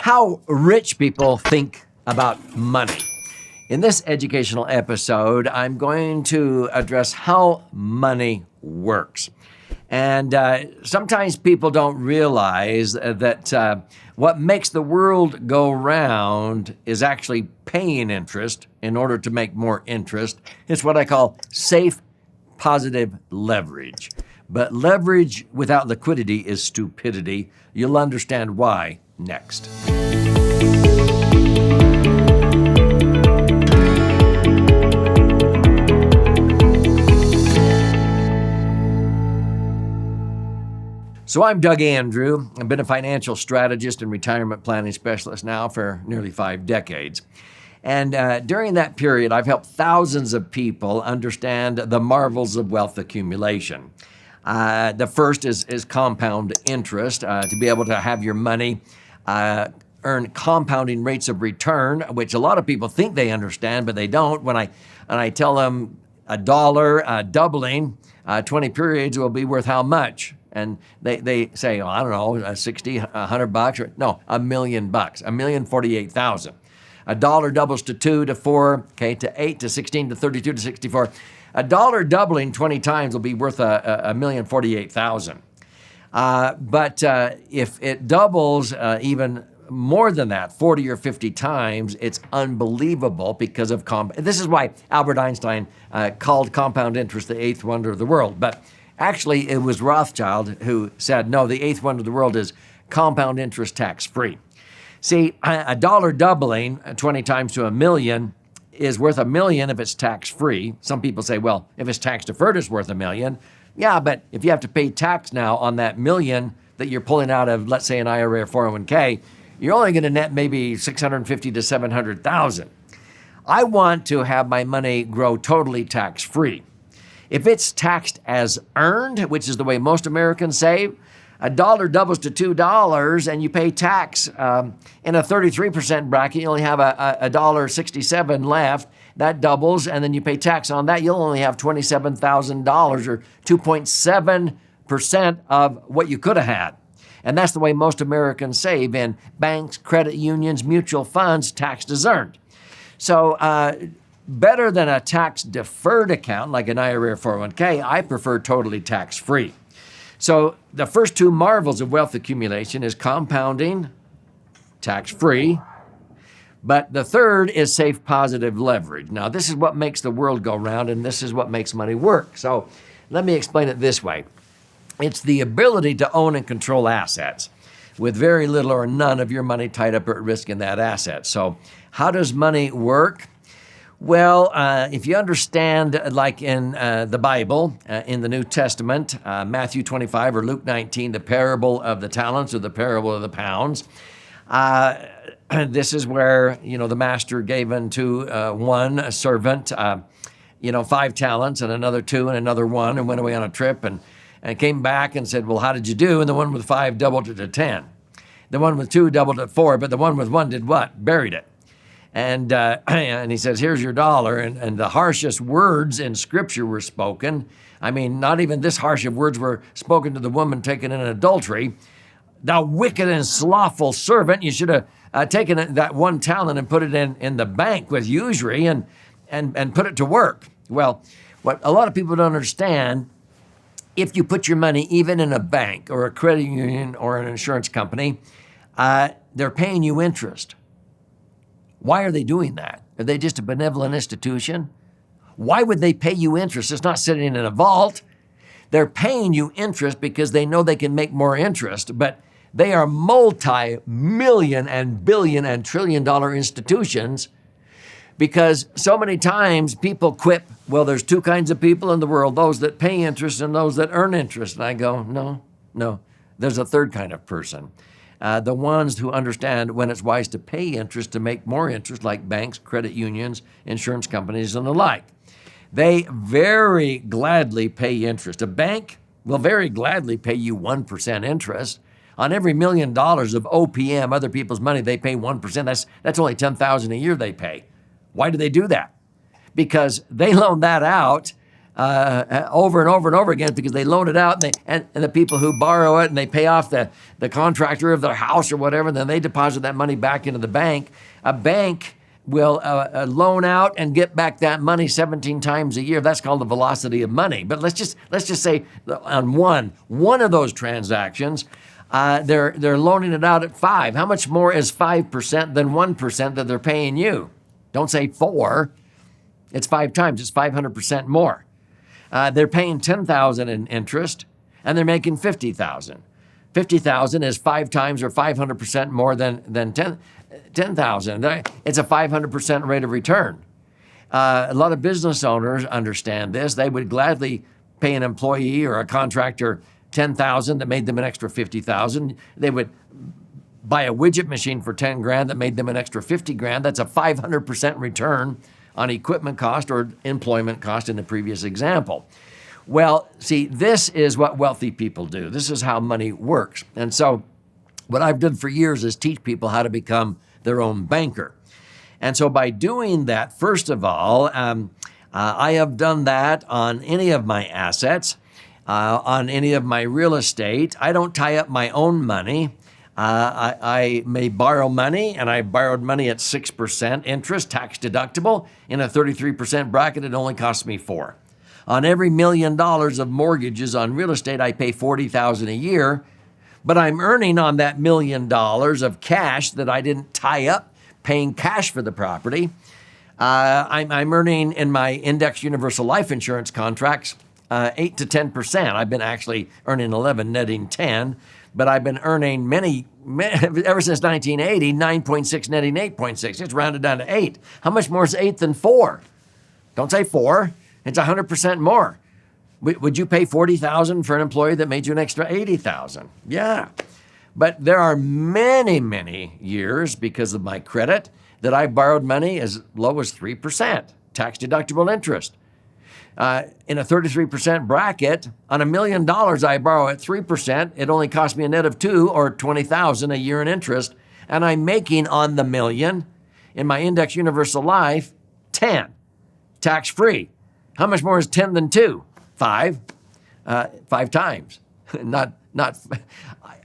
How rich people think about money. In this educational episode, I'm going to address how money works. And sometimes people don't realize that what makes the world go round is actually paying interest in order to make more interest. It's what I call safe, positive leverage. But leverage without liquidity is stupidity. You'll understand why next. So I'm Doug Andrew. I've been a financial strategist and retirement planning specialist now for nearly 5 decades. And during that period, I've helped thousands of people understand the marvels of wealth accumulation. The first is compound interest, to be able to have your money earn compounding rates of return, which a lot of people think they understand, but they don't. When I tell them $1 doubling, 20 periods will be worth how much? And they say, oh, I don't know, 60, $100, or no, $1 million, $1,048,000. $1 doubles to 2 to 4, okay, to 8 to 16 to 32 to 64. $1 doubling 20 times will be worth $1,048,000. But if it doubles even more than that, 40 or 50 times, it's unbelievable because of this is why Albert Einstein called compound interest the eighth wonder of the world. But actually, it was Rothschild who said, no, the eighth wonder of the world is compound interest tax-free. See, $1 doubling 20 times to $1 million is worth $1 million if it's tax-free. Some people say, well, if it's tax-deferred, it's worth $1 million. Yeah, but if you have to pay tax now on that $1 million that you're pulling out of, let's say, an IRA or 401k, you're only going to net maybe $650,000 to $700,000. I want to have my money grow totally tax-free. If it's taxed as earned, which is the way most Americans save, $1 doubles to $2 and you pay tax in a 33% bracket, you only have $1.67 left. That doubles, and then you pay tax on that, you'll only have $27,000 or 2.7% of what you could have had. And that's the way most Americans save in banks, credit unions, mutual funds, taxed as earned. So better than a tax-deferred account like an IRA or 401k, I prefer totally tax-free. So the first two marvels of wealth accumulation is compounding, tax-free, but the third is safe, positive leverage. Now, this is what makes the world go round, and this is what makes money work. So let me explain it this way. It's the ability to own and control assets with very little or none of your money tied up or at risk in that asset. So how does money work? Well, if you understand, like in the Bible, in the New Testament, Matthew 25 or Luke 19, the parable of the talents or the parable of the pounds, this is where, the master gave unto one servant, 5 talents and another 2 and another 1 and went away on a trip and came back and said, well, how did you do? And the one with 5 doubled it to 10. The one with 2 doubled it to 4, but the one with 1 did what? Buried it. And he says, here's your dollar. And the harshest words in Scripture were spoken. I mean, not even this harsh of words were spoken to the woman taken in adultery. Thou wicked and slothful servant, you should have taken that 1 talent and put it in the bank with usury and put it to work. Well, what a lot of people don't understand, if you put your money even in a bank or a credit union or an insurance company, they're paying you interest. Why are they doing that? Are they just a benevolent institution? Why would they pay you interest? It's not sitting in a vault. They're paying you interest because they know they can make more interest, but they are multi-million and billion and trillion-dollar institutions because so many times people quip, well, there's 2 kinds of people in the world, those that pay interest and those that earn interest. And I go, no, there's a third kind of person. The ones who understand when it's wise to pay interest to make more interest, like banks, credit unions, insurance companies, and the like. They very gladly pay interest. A bank will very gladly pay you 1% interest. On every $1 million of OPM, other people's money, they pay 1%. That's only $10,000 a year they pay. Why do they do that? Because they loan that out over and over and over again because they loan it out and the people who borrow it and they pay off the contractor of their house or whatever, and then they deposit that money back into the bank. A bank will loan out and get back that money 17 times a year. That's called the velocity of money. But let's just say on one of those transactions, they're loaning it out at 5. How much more is 5% than 1% that they're paying you? Don't say 4. It's 5 times. It's 500% more. They're paying $10,000 in interest, and they're making $50,000. $50,000 is 5 times or 500% more than $10,000. It's a 500% rate of return. A lot of business owners understand this. They would gladly pay an employee or a contractor $10,000 that made them an extra $50,000. They would buy a widget machine for $10,000 that made them an extra $50,000. That's a 500% return on equipment cost or employment cost in the previous example. Well, see, this is what wealthy people do. This is how money works. And so what I've done for years is teach people how to become their own banker. And so by doing that, first of all, I have done that on any of my assets, on any of my real estate. I don't tie up my own money. I may borrow money, and I borrowed money at 6% interest, tax deductible. In a 33% bracket, it only costs me 4. On every $1 million of mortgages on real estate, I pay $40,000 a year, but I'm earning on that $1 million of cash that I didn't tie up, paying cash for the property. I'm earning in my index universal life insurance contracts 8 to 10%. I've been actually earning 11, netting 10. But I've been earning many ever since 1980, 9.6 netting 8.6. It's rounded down to 8. How much more is 8 than 4? Don't say 4. It's 100% more. Would you pay $40,000 for an employee that made you an extra $80,000? Yeah. But there are many, many years because of my credit that I borrowed money as low as 3%, tax deductible interest. In a 33% bracket, on $1 million I borrow at 3%, it only costs me a net of 2 or $20,000 a year in interest, and I'm making on the $1 million in my index universal life 10, tax-free. How much more is 10 than 2? 5. 5 times.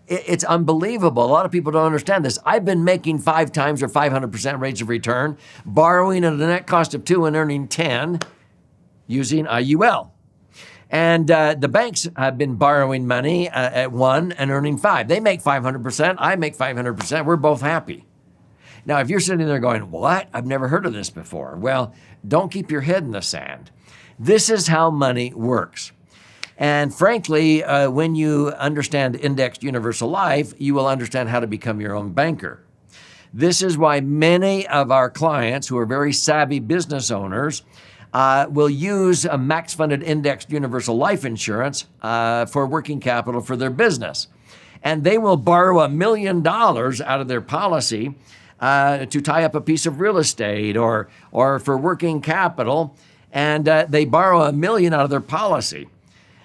It's unbelievable. A lot of people don't understand this. I've been making 5 times or 500% rates of return, borrowing at a net cost of 2 and earning 10. Using IUL. And the banks have been borrowing money at 1 and earning 5. They make 500%. I make 500%. We're both happy. Now, if you're sitting there going, what? I've never heard of this before. Well, don't keep your head in the sand. This is how money works. And frankly, when you understand indexed universal life, you will understand how to become your own banker. This is why many of our clients who are very savvy business owners will use a Max-Funded indexed universal life insurance for working capital for their business. And they will borrow $1 million out of their policy to tie up a piece of real estate or for working capital. And they borrow $1 million out of their policy.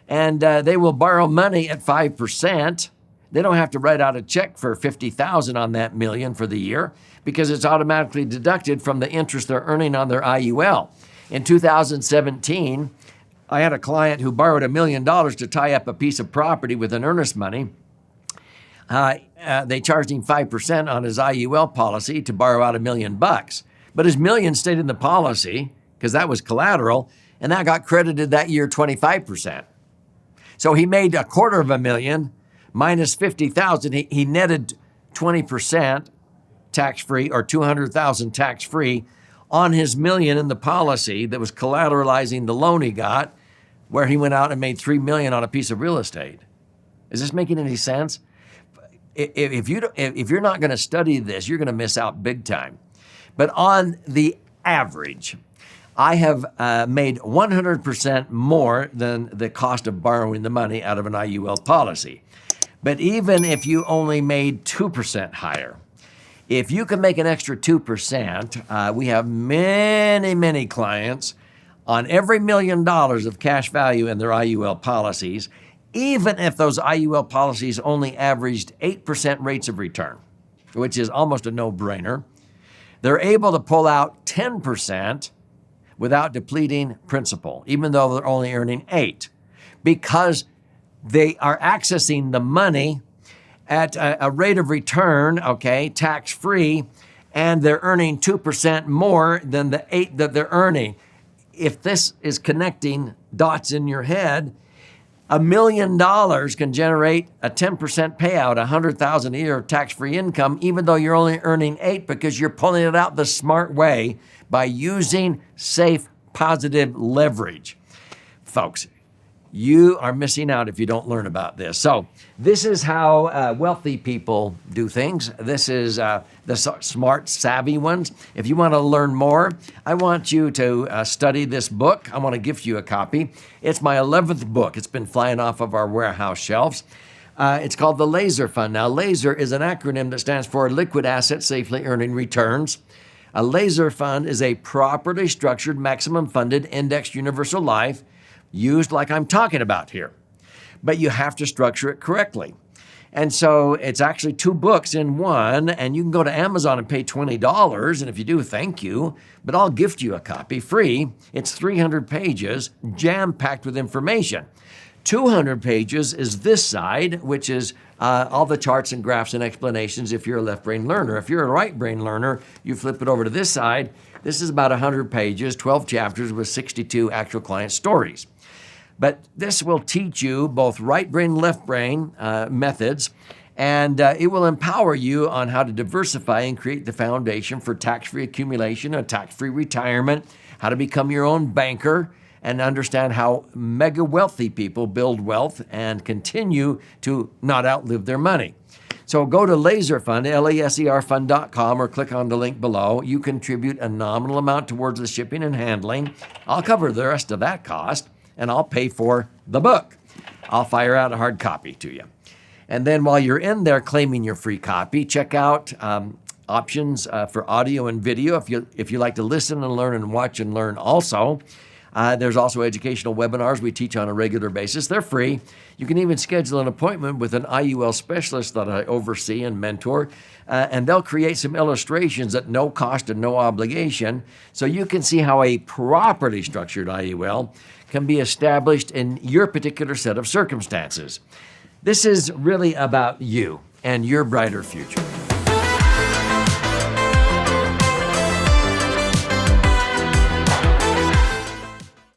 And they will borrow money at 5%. They don't have to write out a check for $50,000 on that $1 million for the year because it's automatically deducted from the interest they're earning on their IUL. In 2017, I had a client who borrowed $1 million to tie up a piece of property with an earnest money. They charged him 5% on his IUL policy to borrow out $1 million. But his $1 million stayed in the policy because that was collateral, and that got credited that year 25%. So he made $250,000 minus $50,000. He netted 20% tax-free or $200,000 tax-free on his $1 million in the policy that was collateralizing the loan he got, where he went out and made $3 million on a piece of real estate. Is this making any sense? If you're not going to study this, you're going to miss out big time. But on the average, I have made 100% more than the cost of borrowing the money out of an IUL policy. But even if you only made 2% higher, if you can make an extra 2%, we have many, many clients on every $1 million of cash value in their IUL policies, even if those IUL policies only averaged 8% rates of return, which is almost a no-brainer. They're able to pull out 10% without depleting principal, even though they're only earning 8, because they are accessing the money at a rate of return, okay, tax-free, and they're earning 2% more than the 8 that they're earning. If this is connecting dots in your head, $1 million can generate a 10% payout, $100,000 a year of tax-free income, even though you're only earning 8, because you're pulling it out the smart way by using safe, positive leverage. Folks, you are missing out if you don't learn about this. So this is how wealthy people do things. This is the smart, savvy ones. If you want to learn more, I want you to study this book. I want to gift you a copy. It's my 11th book. It's been flying off of our warehouse shelves. It's called the Laser Fund. Now, LASER is an acronym that stands for Liquid Asset Safely Earning Returns. A laser fund is a properly structured, maximum funded, indexed universal life used like I'm talking about here. But you have to structure it correctly. And so it's actually 2 books in one, and you can go to Amazon and pay $20, and if you do, thank you, but I'll gift you a copy free. It's 300 pages, jam-packed with information. 200 pages is this side, which is all the charts and graphs and explanations if you're a left brain learner. If you're a right brain learner, you flip it over to this side. This is about 100 pages, 12 chapters with 62 actual client stories. But this will teach you both right brain, left brain methods, and it will empower you on how to diversify and create the foundation for tax-free accumulation, a tax-free retirement, how to become your own banker, and understand how mega wealthy people build wealth and continue to not outlive their money. So go to LaserFund, LASERfund.com, or click on the link below. You contribute a nominal amount towards the shipping and handling. I'll cover the rest of that cost, and I'll pay for the book. I'll fire out a hard copy to you. And then while you're in there claiming your free copy, check out options for audio and video if you like to listen and learn and watch and learn also. There's also educational webinars we teach on a regular basis. They're free. You can even schedule an appointment with an IUL specialist that I oversee and mentor, and they'll create some illustrations at no cost and no obligation, so you can see how a properly structured IUL can be established in your particular set of circumstances. This is really about you and your brighter future.